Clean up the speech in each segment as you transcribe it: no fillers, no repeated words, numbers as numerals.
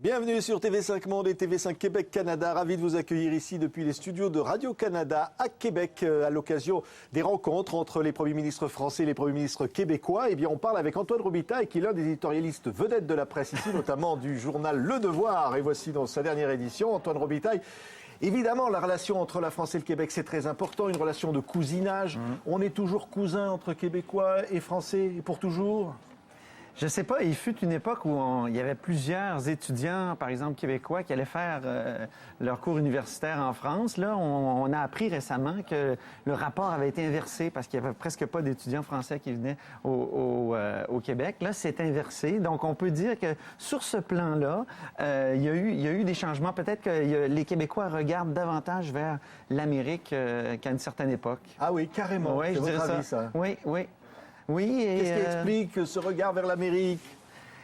Bienvenue sur TV5 Monde et TV5 Québec Canada. Ravi de vous accueillir ici depuis les studios de Radio-Canada à Québec à l'occasion des rencontres entre les premiers ministres français et les premiers ministres québécois. Eh bien, on parle avec Antoine Robitaille, qui est l'un des éditorialistes vedettes de la presse ici, notamment du journal Le Devoir. Et voici dans sa dernière édition, Antoine Robitaille. Évidemment, la relation entre la France et le Québec, c'est très important, une relation de cousinage. On est toujours cousins entre Québécois et Français, et pour toujours? Je sais pas, il fut une époque où il y avait plusieurs étudiants, par exemple québécois, qui allaient faire leur cours universitaire en France. Là, on a appris récemment que le rapport avait été inversé parce qu'il y avait presque pas d'étudiants français qui venaient au Québec. Là, c'est inversé. Donc, on peut dire que sur ce plan-là, il y a eu des changements. Peut-être que les Québécois regardent davantage vers l'Amérique qu'à une certaine époque. Ah oui, carrément. Oui, je dirais avis, ça. Oui, oui. Oui, et qu'est-ce qui explique ce regard vers l'Amérique?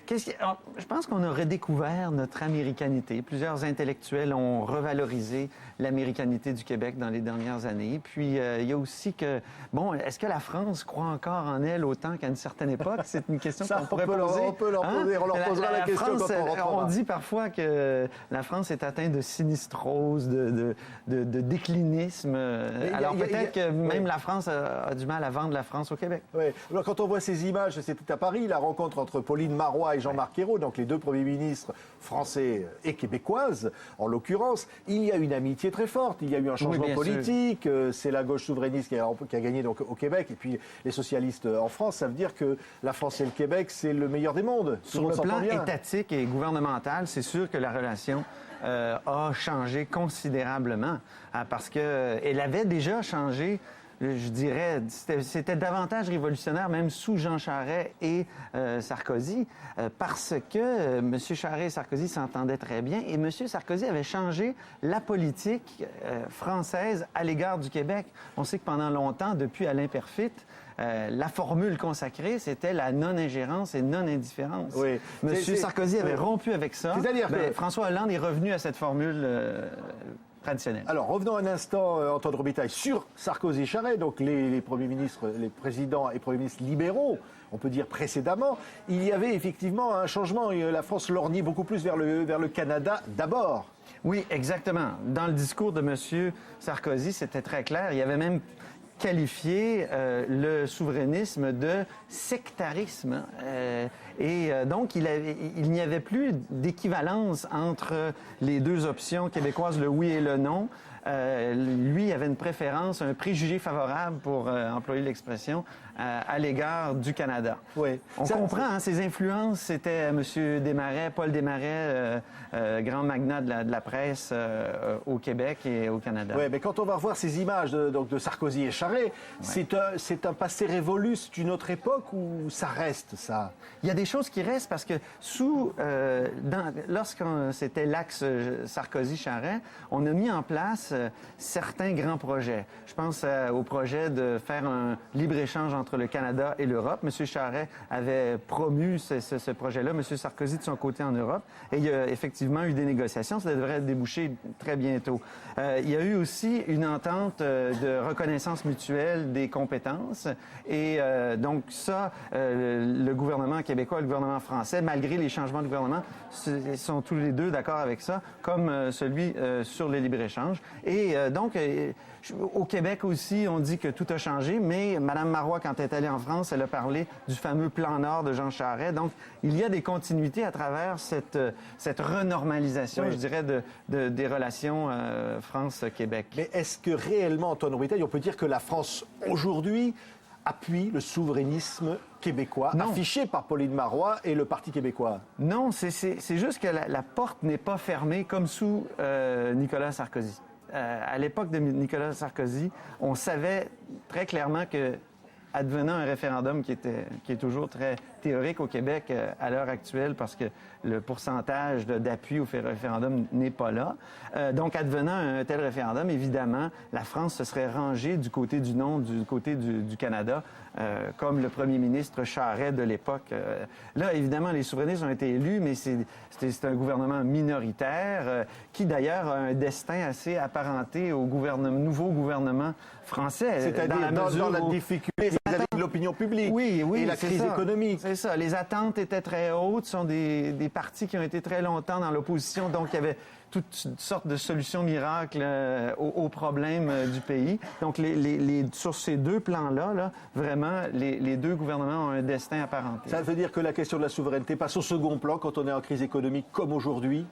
Je pense qu'on a redécouvert notre américanité. Plusieurs intellectuels ont revalorisé l'américanité du Québec dans les dernières années. Puis, il y a aussi que, bon, est-ce que la France croit encore en elle autant qu'à une certaine époque? C'est une question qu'on pourrait poser. On peut leur poser, on leur posera la question France, quand on rentrera. On dit parfois que la France est atteinte de sinistrose, de déclinisme. Alors, peut-être que même la France a du mal à vendre la France au Québec. Oui. Alors, quand on voit ces images, c'était à Paris, la rencontre entre Pauline Marois et Jean-Marc Ayrault, donc les deux premiers ministres français et québécoises, en l'occurrence, il y a une amitié très forte. Il y a eu un changement politique. C'est la gauche souverainiste qui a gagné donc, au Québec, et puis les socialistes en France. Ça veut dire que la France et le Québec, c'est le meilleur des mondes. Sur le plan étatique et gouvernemental, c'est sûr que la relation a changé considérablement, parce qu'elle avait déjà changé. Je dirais, c'était davantage révolutionnaire, même sous Jean Charest et Sarkozy, parce que M. Charest et Sarkozy s'entendaient très bien, et M. Sarkozy avait changé la politique française à l'égard du Québec. On sait que pendant longtemps, depuis Alain Perfit, la formule consacrée, c'était la non-ingérence et non-indifférence. Oui. M. Sarkozy avait rompu avec ça. C'est-à-dire que François Hollande est revenu à cette formule traditionnelle. Alors, revenons un instant, Antoine Robitaille, sur Sarkozy et Charest, donc les premiers ministres, les présidents et premiers ministres libéraux, on peut dire précédemment. Il y avait effectivement un changement. La France lorgnait beaucoup plus vers le Canada d'abord. Oui, exactement. Dans le discours de M. Sarkozy, c'était très clair. Il y avait même qualifié le souverainisme de sectarisme. Donc, il n'y avait plus d'équivalence entre les deux options québécoises, le oui et le non. Lui avait une préférence, un préjugé favorable, pour employer l'expression, à l'égard du Canada. Oui. On comprend, ses influences, c'était M. Desmarais, Paul Desmarais, grand magnat de la presse au Québec et au Canada. Oui, mais quand on va revoir ces images de Sarkozy et Charest, c'est un passé révolu, c'est une autre époque ou ça reste, ça? Il y a des choses qui restent parce que lorsque c'était l'axe Sarkozy-Charest, on a mis en place certains grands projets. Je pense au projet de faire un libre-échange entre le Canada et l'Europe. M. Charest avait promu ce projet-là, M. Sarkozy de son côté en Europe, et il y a effectivement eu des négociations. Ça devrait déboucher très bientôt. Il y a eu aussi une entente de reconnaissance mutuelle des compétences, et donc ça, le gouvernement québécois et le gouvernement français, malgré les changements de gouvernement, sont tous les deux d'accord avec ça, comme celui sur le libre-échange. Et donc, au Québec aussi, on dit que tout a changé, mais Mme Marois, quand elle est allée en France, elle a parlé du fameux plan Nord de Jean Charest. Donc, il y a des continuités à travers cette renormalisation, je dirais, des relations France-Québec. Mais est-ce que réellement, Antoine Robitaille, on peut dire que la France, aujourd'hui, appuie le souverainisme québécois, affiché par Pauline Marois et le Parti québécois? Non, c'est juste que la porte n'est pas fermée comme sous Nicolas Sarkozy. À l'époque de Nicolas Sarkozy, on savait très clairement que, advenant un référendum qui est toujours très théorique au Québec à l'heure actuelle, parce que le pourcentage d'appui au référendum n'est pas là. Donc, advenant un tel référendum, évidemment, la France se serait rangée du côté du non, du côté du Canada, comme le premier ministre Charest de l'époque. Là, évidemment, les souverainistes ont été élus, mais c'est un gouvernement minoritaire qui, d'ailleurs, a un destin assez apparenté au nouveau gouvernement français. C'est-à-dire dans la difficulté vis-à-vis de l'opinion publique oui, et la crise économique. C'est ça. Les attentes étaient très hautes. Ce sont des partis qui ont été très longtemps dans l'opposition, donc il y avait toutes sortes de solutions miracles aux problèmes du pays. Donc, sur ces deux plans-là, là, vraiment, les deux gouvernements ont un destin apparenté. Ça veut dire que la question de la souveraineté passe au second plan quand on est en crise économique comme aujourd'hui?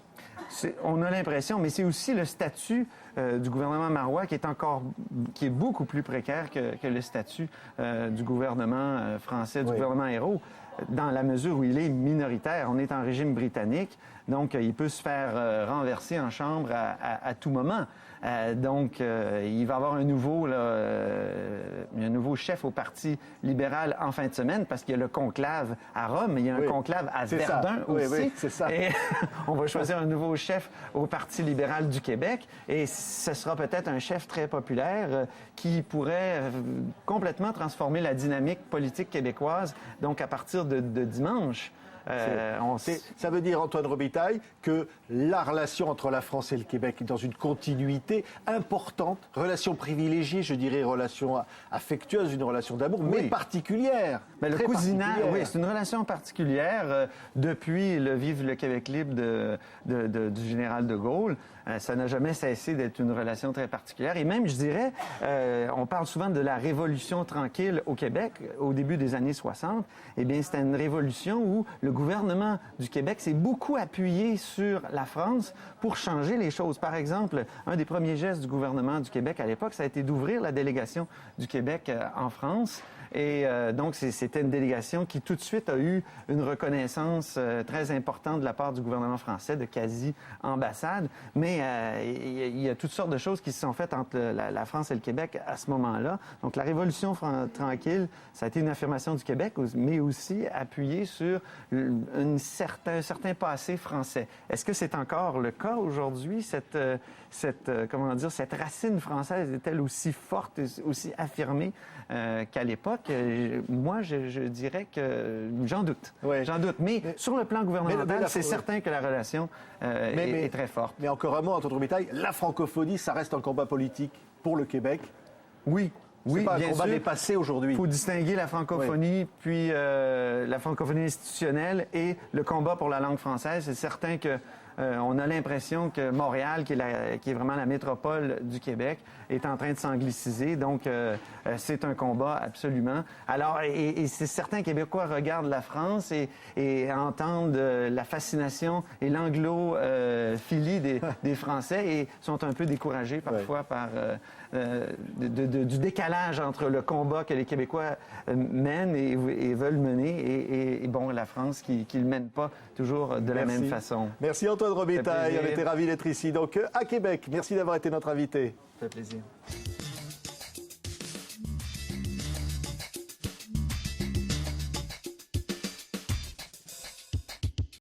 On a l'impression, mais c'est aussi le statut du gouvernement marois qui est beaucoup plus précaire que le statut du gouvernement français, du gouvernement Ayrault, dans la mesure où il est minoritaire. On est en régime britannique, donc il peut se faire renverser en chambre à tout moment. Donc, il va y avoir un nouveau chef au Parti libéral en fin de semaine parce qu'il y a le conclave à Rome, mais il y a un conclave à Verdun aussi. Oui, c'est ça. Et on va choisir un nouveau chef au Parti libéral du Québec et ce sera peut-être un chef très populaire qui pourrait complètement transformer la dynamique politique québécoise. Donc, à partir de dimanche, ça veut dire, Antoine Robitaille, que la relation entre la France et le Québec est dans une continuité importante, relation privilégiée, je dirais, relation affectueuse, une relation d'amour, mais particulière. Mais le cousinage, oui, c'est une relation particulière depuis le Vive le Québec libre du général de Gaulle. Ça n'a jamais cessé d'être une relation très particulière. Et même, je dirais, on parle souvent de la révolution tranquille au Québec au début des années 60. Eh bien, c'était une révolution où le gouvernement du Québec s'est beaucoup appuyé sur la France pour changer les choses. Par exemple, un des premiers gestes du gouvernement du Québec à l'époque, ça a été d'ouvrir la délégation du Québec en France. Et donc, c'était une délégation qui tout de suite a eu une reconnaissance très importante de la part du gouvernement français, de quasi-ambassade. Mais il y a toutes sortes de choses qui se sont faites entre la France et le Québec à ce moment-là. Donc, la Révolution tranquille, ça a été une affirmation du Québec, mais aussi appuyée sur un certain passé français. Est-ce que c'est encore le cas aujourd'hui? Cette racine française est-elle aussi forte, aussi affirmée qu'à l'époque? Moi, je dirais que j'en doute. Oui. J'en doute. Mais sur le plan gouvernemental, c'est certain que la relation est très forte. Mais encore un mot, Antoine Robitaille, la francophonie, ça reste un combat politique pour le Québec? Oui. Oui, c'est pas un combat dépassé aujourd'hui. Il faut distinguer la francophonie, puis la francophonie institutionnelle et le combat pour la langue française. C'est certain que on a l'impression que Montréal, qui est vraiment la métropole du Québec, est en train de s'angliciser. Donc, c'est un combat absolument. Alors, et c'est certains Québécois regardent la France et entendent la fascination et l'anglophilie des Français et sont un peu découragés parfois par du décalage entre le combat que les Québécois mènent et veulent mener et bon, la France qui ne le mène pas toujours de la même façon. Merci Antoine Robitaille, on était ravis d'être ici donc à Québec. Merci d'avoir été notre invité. Ça fait plaisir.